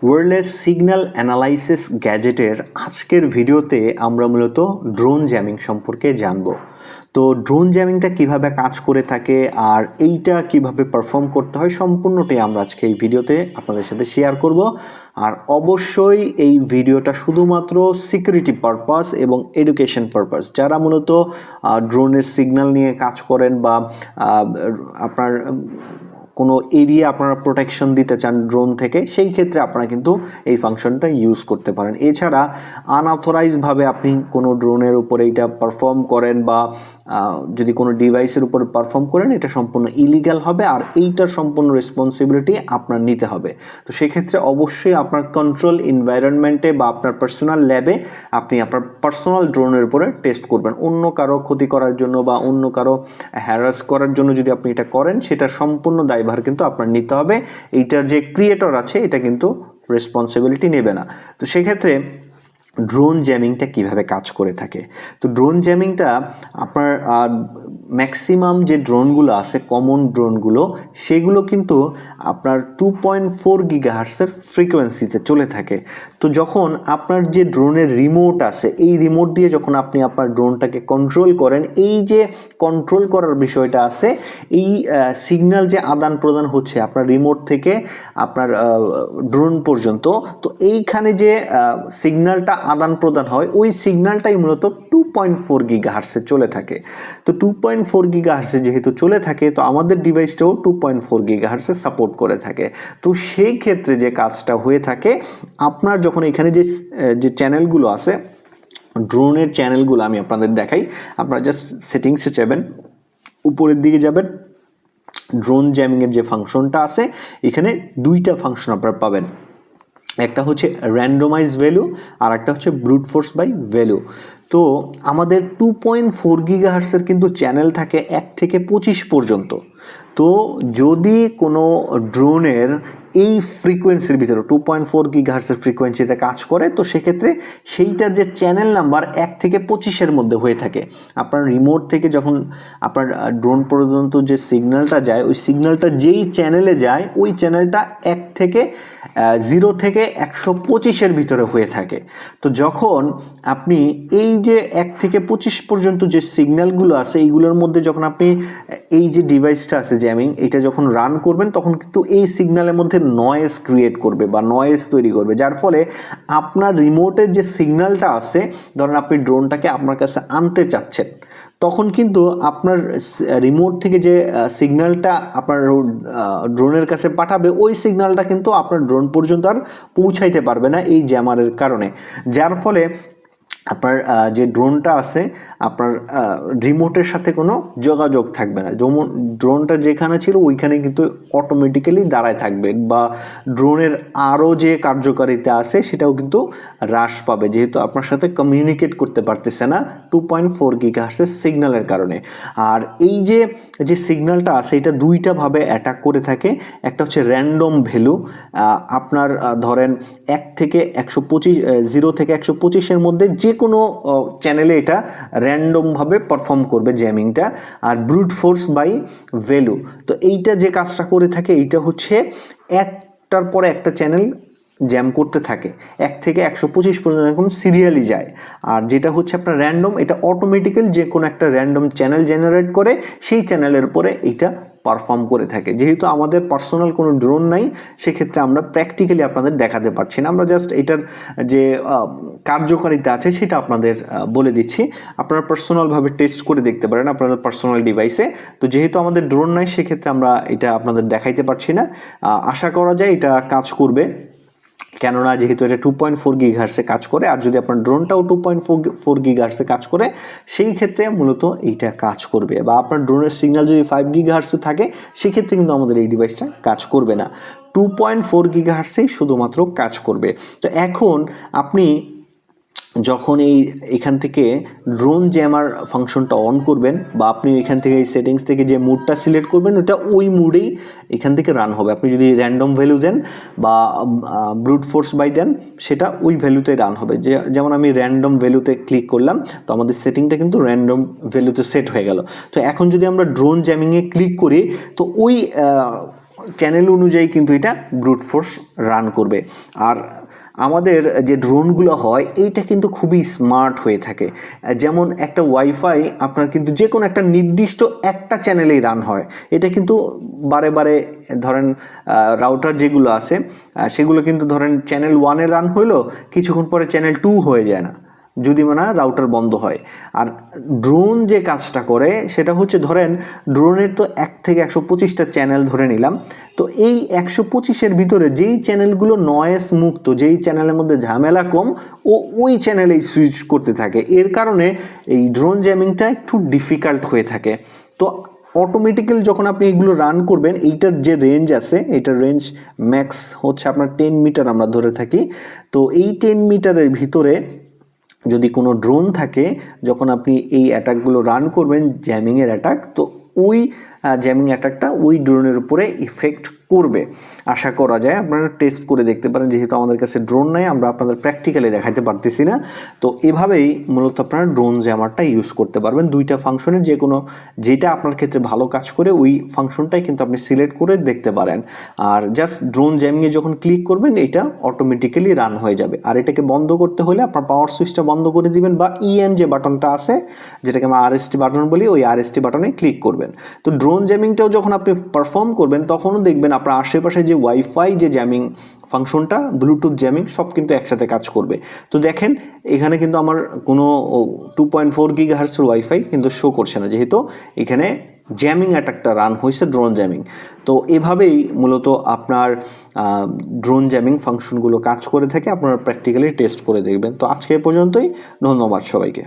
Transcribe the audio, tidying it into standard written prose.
Wireless signal analysis গ্যাজেটের আজকের ভিডিওতে আমরা মূলত ড্রোন জ্যামিং সম্পর্কে জানব। তো ড্রোন জ্যামিংটা কিভাবে কাজ করে থাকে আর এইটা কিভাবে পারফর্ম করতে হয় সম্পূর্ণটাই আমরা আজকে এই ভিডিওতে আপনাদের সাথে শেয়ার করব। আর অবশ্যই এই ভিডিওটা শুধুমাত্র সিকিউরিটি পারপাস এবং এডুকেশন পারপাস, যারা মূলত ড্রোনের সিগন্যাল নিয়ে কাজ করেন বা আপনার কোনো এরিয়া আপনারা প্রোটেকশন দিতে চান ড্রোন থেকে, সেই ক্ষেত্রে আপনারা কিন্তু এই ফাংশনটা ইউজ করতে পারেন। এছাড়া আনঅথরাইজভাবে আপনি কোনো ড্রোনের উপরে এটা পারফর্ম করেন বা যদি কোনো ডিভাইসের উপর পারফর্ম করেন, এটা সম্পূর্ণ ইলিগাল হবে আর এইটার সম্পূর্ণ রেসপন্সিবিলিটি আপনার নিতে হবে। তো সেক্ষেত্রে অবশ্যই আপনার কন্ট্রোল এনভায়রনমেন্টে বা আপনার পার্সোনাল ল্যাবে আপনি আপনার পার্সোনাল ড্রোনের উপরে টেস্ট করবেন। অন্য কারো ক্ষতি করার জন্য বা অন্য কারো হ্যারাস করার জন্য যদি আপনি এটা করেন, সেটা সম্পূর্ণ দায়ভার কিন্তু আপনার নিতে হবে। এইটার যে ক্রিয়েটর আছে এটা কিন্তু রেসপন্সিবিলিটি নেবে না। তো সেক্ষেত্রে ড্রোন জ্যামিংটা কিভাবে কাজ করে থাকে, তো ড্রোন জ্যামিংটা আপনার ম্যাক্সিমাম যে ড্রোনগুলো আছে, কমন ড্রোনগুলো, সেগুলো কিন্তু আপনার 2.4 গিগাহার্টসের ফ্রিকোয়েন্সিতে চলে থাকে। তো যখন আপনার যে ড্রোনের রিমোট আছে, এই রিমোট দিয়ে যখন আপনি আপনার ড্রোনটাকে কন্ট্রোল করেন, এই যে কন্ট্রোল করার বিষয়টা আছে, এই সিগন্যাল যে আদান প্রদান হচ্ছে আপনার রিমোট থেকে আপনার ড্রোন পর্যন্ত, তো এইখানে যে সিগন্যালটা আদান প্রদান হয়, ওই সিগন্যালটাই মূলত 2.4 গিগাহার্টসে চলে থাকে। তো 2.4 গিগাহার্টসে যেহেতু চলে থাকে, তো আমাদের ডিভাইসটাও 2.4 গিগাহার্টসে সাপোর্ট করে থাকে। তো সেই ক্ষেত্রে যে কাজটা হয়ে থাকে, আপনার যখন এখানে যে চ্যানেলগুলো আছে, ড্রোনের চ্যানেলগুলো আমি আপনাদের দেখাই। আপনারা জাস্ট সেটিংসে যাবেন, উপরের দিকে যাবেন, ড্রোন জ্যামিংয়ের যে ফাংশনটা আছে, এখানে দুইটা ফাংশন আপনারা পাবেন। একটা হচ্ছে র্যান্ডমাইজ ভ্যালু আর একটা হচ্ছে ব্রুট ফোর্স বাই ভ্যালু। তো আমাদের 2.4 গিগাহার্টসের কিন্তু চ্যানেল থাকে 1 থেকে 25 পর্যন্ত। তো যদি কোনো ড্রোনের এই ফ্রিকোয়েন্সির ভিতরে 2.4 গিগাহার্টসের ফ্রিকোয়েন্সিতে কাজ করে, তো সেক্ষেত্রে সেইটার যে চ্যানেল নাম্বার 1 থেকে 25-এর মধ্যে হয়ে থাকে। আপনার রিমোট থেকে যখন আপনার ড্রোন পর্যন্ত যে সিগন্যালটা যায়, ওই সিগন্যালটা যেই চ্যানেলে যায়, ওই চ্যানেলটা 1 থেকে 0 থেকে 125-এর ভিতরে হয়ে থাকে। তো যখন আপনি এই যে 1 থেকে 25 পর্যন্ত যে সিগন্যালগুলো আছে, এইগুলোর মধ্যে যখন আপনি এই যে ডিভাইসটা আছে জ্যামিং, এটা যখন রান করবেন, তখন কিন্তু এই সিগন্যালের মধ্যে নয়েজ ক্রিয়েট করবে বা নয়েজ তৈরি করবে, যার ফলে আপনার রিমোটের যে সিগন্যালটা আছে, ধরেন আপনি ড্রোনটাকে আপনার কাছে আনতে চাচ্ছেন, তখন কিন্তু আপনার রিমোট থেকে যে সিগন্যালটা আপনার ড্রোনের কাছে পাঠাবে, ওই সিগন্যালটা কিন্তু আপনার ড্রোন পর্যন্ত আর পৌঁছাইতে পারবে না এই জ্যামারের কারণে, যার ফলে আপনার যে ড্রোনটা আছে, আপনার রিমোটের সাথে কোনো যোগাযোগ থাকবে না। যেমন ড্রোনটা যেখানে ছিল ওইখানে কিন্তু অটোমেটিক্যালি দাঁড়ায় থাকবে, বা ড্রোনের আরও যে কার্যকারিতা আছে সেটাও কিন্তু হ্রাস পাবে, যেহেতু আপনার সাথে কমিউনিকেট করতে পারতেছে না 2.4 গিগাহার্টসের সিগন্যালের কারণে। আর এই যে সিগন্যালটা আছে, এটা দুইটাভাবে অ্যাটাক করে থাকে। একটা হচ্ছে র্যান্ডম ভ্যালু, আপনার ধরেন 1 থেকে 125, 0 থেকে 125-এর মধ্যে যে কোনো চ্যানেলে এটা র্যান্ডমভাবে পারফর্ম করবে জ্যামিংটা। আর ব্রুট ফোর্স বাই ভ্যালু, তো এইটা যে কাজটা করে থাকে, এইটা হচ্ছে একটার পরে একটা চ্যানেল জ্যাম করতে থাকে, 1 থেকে 125 পর্যন্ত এখন সিরিয়ালি যায়। আর যেটা হচ্ছে আপনার র্যান্ডম, এটা অটোমেটিক্যালি যে কোনো একটা র্যান্ডম চ্যানেল জেনারেট করে সেই চ্যানেলের উপরে এইটা পারফর্ম করে থাকে। যেহেতু আমাদের পার্সোনাল কোনো ড্রোন নাই, সেক্ষেত্রে আমরা প্র্যাকটিক্যালি আপনাদের দেখাতে পারছি না, আমরা জাস্ট এটার যে কার্যকারিতা আছে সেটা আপনাদের বলে দিচ্ছি। আপনারা পার্সোনালভাবে টেস্ট করে দেখতে পারেন আপনাদের পার্সোনাল ডিভাইসে। তো যেহেতু আমাদের ড্রোন নাই, সেক্ষেত্রে আমরা এটা আপনাদের দেখাইতে পারছি না। আশা করা যায় এটা কাজ করবে, কেননা যেহেতু এটা 2.4 গিগাহার্টসে কাজ করে, আর যদি আপনার ড্রোনটাও 2.4 গিগাহার্টসে কাজ করে, সেই ক্ষেত্রে মূলত এইটা কাজ করবে। বা আপনার ড্রোনের সিগন্যাল যদি 5 গিগাহার্টসে থাকে, সেক্ষেত্রে কিন্তু আমাদের এই ডিভাইসটা কাজ করবে না, 2.4 গিগাহার্টসেই শুধুমাত্র কাজ করবে। তো এখন আপনি যখন এখান থেকে ড্রোন জ্যামার ফাংশনটা অন করবেন, বা আপনি এখান থেকে এই সেটিংস থেকে যে মুডটা সিলেক্ট করবেন, ওটা ওই মুডেই এখান থেকে রান হবে। আপনি যদি র্যান্ডম ভ্যালু দেন বা ব্রুট ফোর্স বাই দেন, সেটা ওই ভ্যালুতে রান হবে। যেমন আমি র্যান্ডম ভ্যালুতে ক্লিক করলাম, তো আমাদের সেটিংটা কিন্তু র্যান্ডম ভ্যালুতে সেট হয়ে গেল। তো এখন যদি আমরা ড্রোন জ্যামিংয়ে ক্লিক করি, তো ওই চ্যানেল অনুযায়ী কিন্তু এটা ব্রুট ফোর্স রান করবে। আর আমাদের যে ড্রোনগুলো হয় এইটা কিন্তু খুবই স্মার্ট হয়ে থাকে। যেমন একটা ওয়াইফাই আপনার কিন্তু যে কোনো একটা নির্দিষ্ট একটা চ্যানেলেই রান হয়, এটা কিন্তু বারে বারে ধরেন রাউটার যেগুলো আছে সেগুলো কিন্তু ধরেন চ্যানেল 1-এ রান হইলো, কিছুক্ষণ পরে চ্যানেল 2 হয়ে যায় না, যদি মানে রাউটার বন্ধ হয়। আর ড্রোন যে কাজটা করে সেটা হচ্ছে ধরেন ড্রোনের তো 1 থেকে 125টা চ্যানেল ধরে নিলাম, তো এই 125-এর ভিতরে যেই চ্যানেলগুলো নয়েজ মুক্ত, যেই চ্যানেলের মধ্যে ঝামেলা কম, ও ওই চ্যানেলেই সুইচ করতে থাকে। এর কারণে এই ড্রোন জ্যামিংটা একটু ডিফিকাল্ট হয়ে থাকে। তো অটোমেটিক্যালি যখন আপনি এগুলো রান করবেন, এইটার যে রেঞ্জ আছে, এইটার রেঞ্জ ম্যাক্স হচ্ছে আপনার 10 মিটার আমরা ধরে থাকি। তো এই 10 মিটারের ভিতরে যদি কোনো ড্রোন থাকে, যখন আপনি এই অ্যাটাকগুলো রান করবেন জ্যামিংয়ের অ্যাটাক, তো ওই জ্যামিং অ্যাটাকটা ওই ড্রোনের উপরে ইফেক্ট করবে আশা করা যায়। আপনারা টেস্ট করে দেখতে পারেন, যেহেতু আমাদের কাছে ড্রোন নাই আমরা আপনাদের প্র্যাকটিক্যালি দেখাতে পারতেছি না। তো এভাবেই মূলত আপনারা ড্রোন জ্যামারটা ইউজ করতে পারবেন। দুইটা ফাংশনের যে কোনো যেটা আপনার ক্ষেত্রে ভালো কাজ করে ওই ফাংশনটাই কিন্তু আপনি সিলেক্ট করে দেখতে পারেন। আর জাস্ট ড্রোন জ্যামিংয়ে যখন ক্লিক করবেন এটা অটোমেটিক্যালি রান হয়ে যাবে। আর এটাকে বন্ধ করতে হলে আপনার পাওয়ার সুইচটা বন্ধ করে দিবেন, বা ইএন যে বাটনটা আছে যেটাকে আমরা আরএসটি বাটন বলি, ওই আরএসটি বাটনে ক্লিক করবেন। তো ড্রোন জ্যামিংটাও যখন আপনি পারফর্ম করবেন তখনও দেখবেন আপনার আশেপাশে যে ওয়াইফাই যে জ্যামিং ফাংশনটা, ব্লুটুথ জ্যামিং সব কিন্তু একসাথে কাজ করবে। তো দেখেন এখানে কিন্তু আমার কোনো 2.4 গিগাহার্টজের ওয়াইফাই কিন্তু শো করছে না, যেহেতু এখানে জ্যামিং অ্যাটাকটা রান হয়েছে ড্রোন জ্যামিং। তো এভাবেই মূলত আপনার ড্রোন জ্যামিং ফাংশনগুলো কাজ করে থাকে। আপনারা প্র্যাকটিক্যালি টেস্ট করে দেখবেন। তো আজকে পর্যন্তই, ধন্যবাদ সবাইকে।